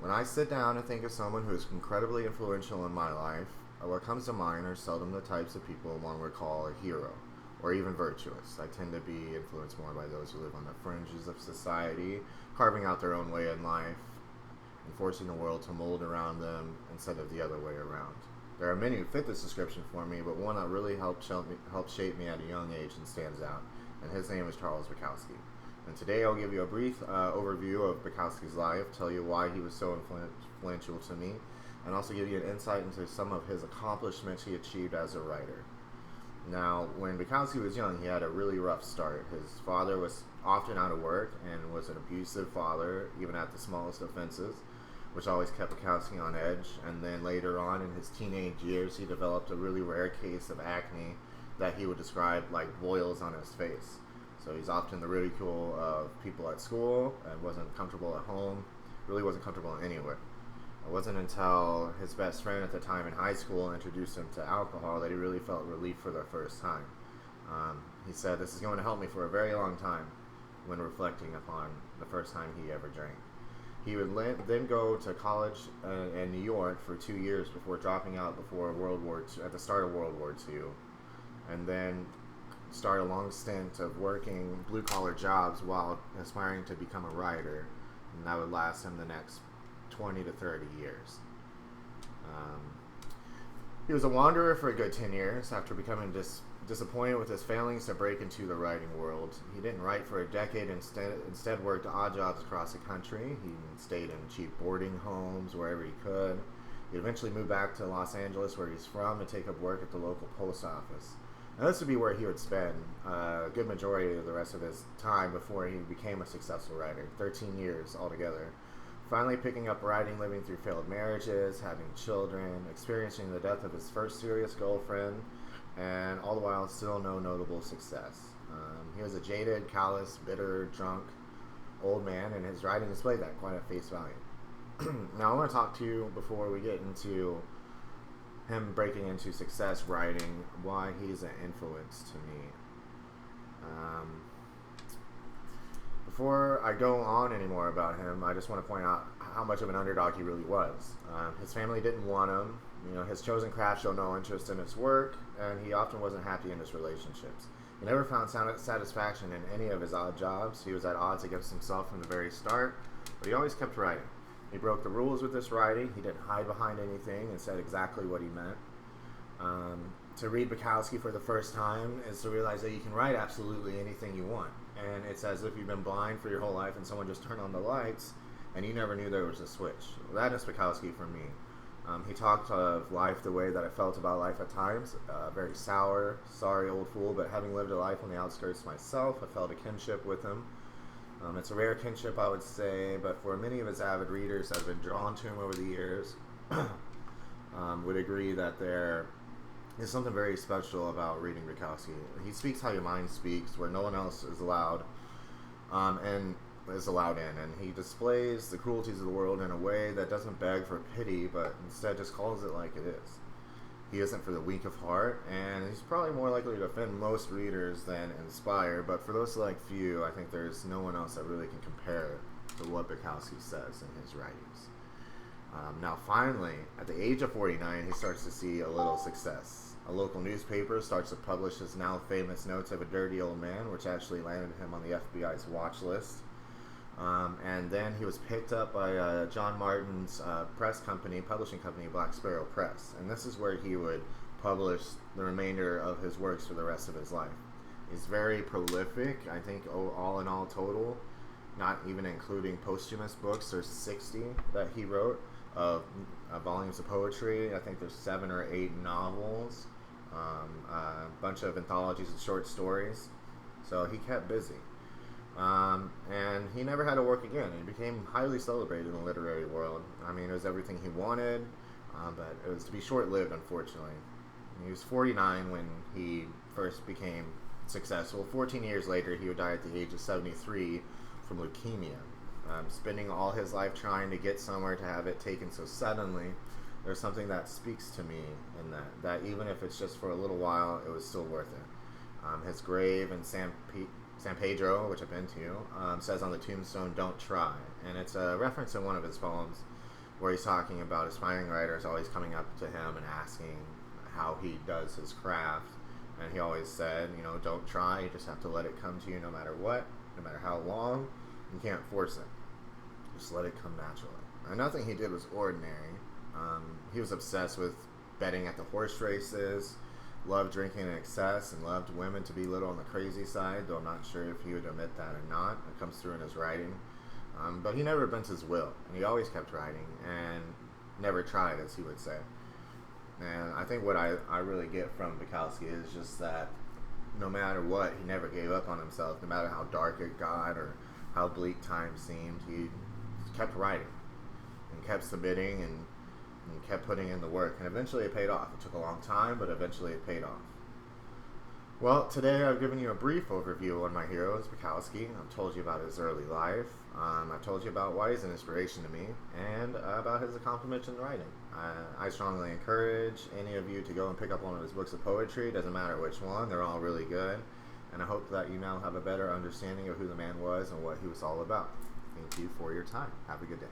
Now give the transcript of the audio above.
When I sit down and think of someone who is incredibly influential in my life, what comes to mind are seldom the types of people one would call a hero or even virtuous. I tend to be influenced more by those who live on the fringes of society, carving out their own way in life and forcing the world to mold around them instead of the other way around. There are many who fit this description for me, but one that really helped shape me at a young age and stands out, and his name is Charles Bukowski. And today I'll give you a brief overview of Bukowski's life, tell you why he was so influential to me, and also give you an insight into some of his accomplishments he achieved as a writer. Now, when Bukowski was young, he had a really rough start. His father was often out of work and was an abusive father, even at the smallest offenses, which always kept Bukowski on edge. And then later on in his teenage years, he developed a really rare case of acne that he would describe like boils on his face. So he's often the ridicule of people at school and wasn't comfortable at home, really wasn't comfortable anywhere. It wasn't until his best friend at the time in high school introduced him to alcohol that he really felt relief for the first time. He said, "This is going to help me for a very long time," when reflecting upon the first time he ever drank. He would then go to college in New York for 2 years before dropping out before World War II, at the start of World War II, and then start a long stint of working blue-collar jobs while aspiring to become a writer, and that would last him the next 20 to 30 years. He was a wanderer for a good 10 years after becoming disappointed with his failings to break into the writing world. He didn't write for a decade, instead worked odd jobs across the country. He stayed in cheap boarding homes wherever he could. He eventually moved back to Los Angeles, where he's from, to take up work at the local post office. And this would be where he would spend a good majority of the rest of his time before he became a successful writer, 13 years altogether. Finally picking up writing, living through failed marriages, having children, experiencing the death of his first serious girlfriend, and all the while still no notable success. He was a jaded, callous, bitter, drunk, old man, and his writing displayed that quite at face value. Now I want to talk to you before we get into him breaking into success writing, why he's an influence to me. Before I go on anymore about him, I just want to point out how much of an underdog he really was. His family didn't want him. His chosen craft showed no interest in his work, and he often wasn't happy in his relationships. He never found satisfaction in any of his odd jobs. He was at odds against himself from the very start, but he always kept writing. He broke the rules with this writing. He didn't hide behind anything and said exactly what he meant. To read Bukowski for the first time is to realize that you can write absolutely anything you want. And it's as if you've been blind for your whole life and someone just turned on the lights and you never knew there was a switch. Well, that is Bukowski for me. He talked of life the way that I felt about life at times. Very sour, sorry old fool, but having lived a life on the outskirts myself, I felt a kinship with him. It's a rare kinship, I would say, but for many of his avid readers that have been drawn to him over the years, would agree that there is something very special about reading Bukowski. He speaks how your mind speaks, where no one else is allowed, and is allowed in, and he displays the cruelties of the world in a way that doesn't beg for pity, but instead just calls it like it is. He isn't for the weak of heart, and he's probably more likely to offend most readers than inspire, but for those select few, I think there's no one else that really can compare to what Bukowski says in his writings. Now finally, at the age of 49, he starts to see a little success. A local newspaper starts to publish his now famous Notes of a Dirty Old Man, which actually landed him on the FBI's watch list. And then he was picked up by John Martin's publishing company, Black Sparrow Press. And this is where he would publish the remainder of his works for the rest of his life. He's very prolific. I think all in all total, not even including posthumous books, there's 60 that he wrote of volumes of poetry. I think there's 7 or 8 novels, a bunch of anthologies of short stories. So he kept busy. And he never had to work again. He became highly celebrated in the literary world. I mean, it was everything he wanted, but it was to be short-lived, unfortunately. He was 49 when he first became successful. 14 years later, he would die at the age of 73 from leukemia. Spending all his life trying to get somewhere to have it taken so suddenly, there's something that speaks to me in that even if it's just for a little while, it was still worth it. His grave in San Pedro, which I've been to, says on the tombstone, "Don't try." And it's a reference in one of his poems where he's talking about aspiring writers always coming up to him and asking how he does his craft. And he always said, don't try, you just have to let it come to you no matter what, no matter how long. You can't force it. Just let it come naturally. And nothing he did was ordinary. He was obsessed with betting at the horse races, loved drinking in excess, and loved women to be a little on the crazy side, though I'm not sure if he would admit that or not. It comes through in his writing. But he never bent his will, and he always kept writing and never tried, as he would say. And I think what I really get from Bukowski is just that no matter what, he never gave up on himself, no matter how dark it got or how bleak times seemed. He kept writing and kept submitting and kept putting in the work, and eventually it paid off. It took a long time, but eventually it paid off. Well, today I've given you a brief overview of one of my heroes, Bukowski. I've told you about his early life. I've told you about why he's an inspiration to me, and about his accomplishments in writing. I strongly encourage any of you to go and pick up one of his books of poetry. It doesn't matter which one. They're all really good. And I hope that you now have a better understanding of who the man was and what he was all about. Thank you for your time. Have a good day.